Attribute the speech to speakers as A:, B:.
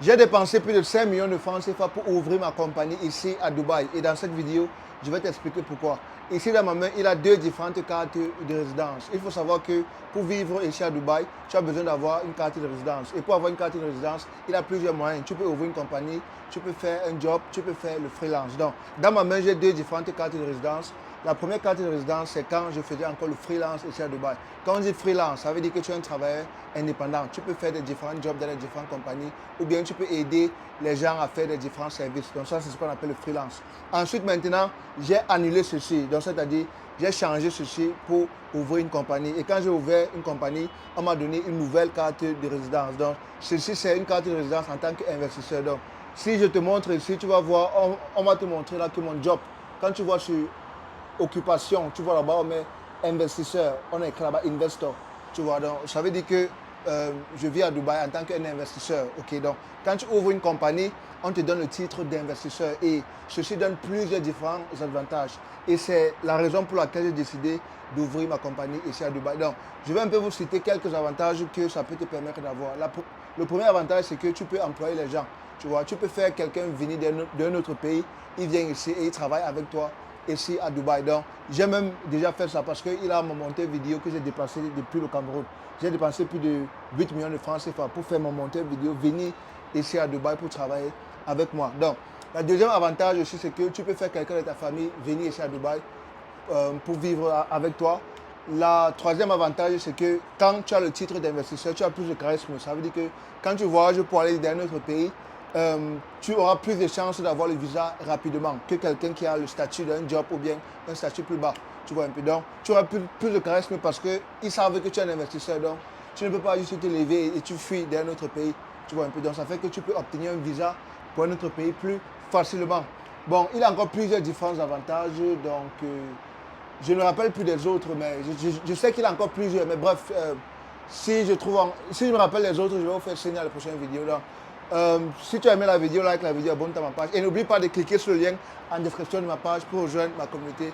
A: J'ai dépensé plus de 5 millions de francs CFA pour ouvrir ma compagnie ici à Dubaï. Et dans cette vidéo, je vais t'expliquer pourquoi. Ici dans ma main, il a deux différentes cartes de résidence. Il faut savoir que pour vivre ici à Dubaï, tu as besoin d'avoir une carte de résidence. Et pour avoir une carte de résidence, il a plusieurs moyens. Tu peux ouvrir une compagnie, tu peux faire un job, tu peux faire le freelance. Donc, dans ma main, j'ai deux différentes cartes de résidence. La première carte de résidence, c'est quand je faisais encore le freelance ici à Dubaï. Quand on dit freelance, ça veut dire que tu es un travailleur indépendant. Tu peux faire des différents jobs dans les différentes compagnies ou bien tu peux aider les gens à faire des différents services. Donc ça, c'est ce qu'on appelle le freelance. Ensuite, maintenant, j'ai annulé ceci. Donc, c'est-à-dire, j'ai changé ceci pour ouvrir une compagnie. Et quand j'ai ouvert une compagnie, on m'a donné une nouvelle carte de résidence. Donc, ceci, c'est une carte de résidence en tant qu'investisseur. Donc, si je te montre ici, tu vas voir, on va te montrer là que mon job, quand tu vois sur occupation, tu vois là-bas, on met investisseur, on a écrit là-bas investor, tu vois, donc ça veut dire que je vis à Dubaï en tant qu'un investisseur, ok, donc quand tu ouvres une compagnie, on te donne le titre d'investisseur et ceci donne plusieurs différents avantages et c'est la raison pour laquelle j'ai décidé d'ouvrir ma compagnie ici à Dubaï. Donc, je vais un peu vous citer quelques avantages que ça peut te permettre d'avoir. Le premier avantage, c'est que tu peux employer les gens, tu vois, tu peux faire quelqu'un venir d'un autre pays, il vient ici et il travaille avec toi ici à Dubaï. Donc, j'ai même déjà fait ça parce qu'il a monté vidéo que j'ai déplacé depuis le Cameroun. J'ai dépensé plus de 8 millions de francs CFA pour faire mon monteur vidéo, venir ici à Dubaï pour travailler avec moi. Donc, le deuxième avantage aussi, c'est que tu peux faire quelqu'un de ta famille venir ici à Dubaï pour vivre avec toi. Le troisième avantage, c'est que quand tu as le titre d'investisseur, tu as plus de charisme. Ça veut dire que quand tu voyages pour aller dans un autre pays, tu auras plus de chances d'avoir le visa rapidement que quelqu'un qui a le statut d'un job ou bien un statut plus bas. Tu vois un peu. Donc, tu auras plus de charisme parce qu'ils savent que tu es un investisseur. Donc, tu ne peux pas juste te lever et tu fuis d'un autre pays. Tu vois un peu. Donc, ça fait que tu peux obtenir un visa pour un autre pays plus facilement. Bon, il a encore plusieurs différents avantages. Donc, je ne me rappelle plus des autres, mais je sais qu'il a encore plusieurs. Mais bref, si je me rappelle les autres, je vais vous faire signer à la prochaine vidéo. Donc, si tu as aimé la vidéo, like la vidéo, abonne-toi à ma page. Et n'oublie pas de cliquer sur le lien en description de ma page pour rejoindre ma communauté.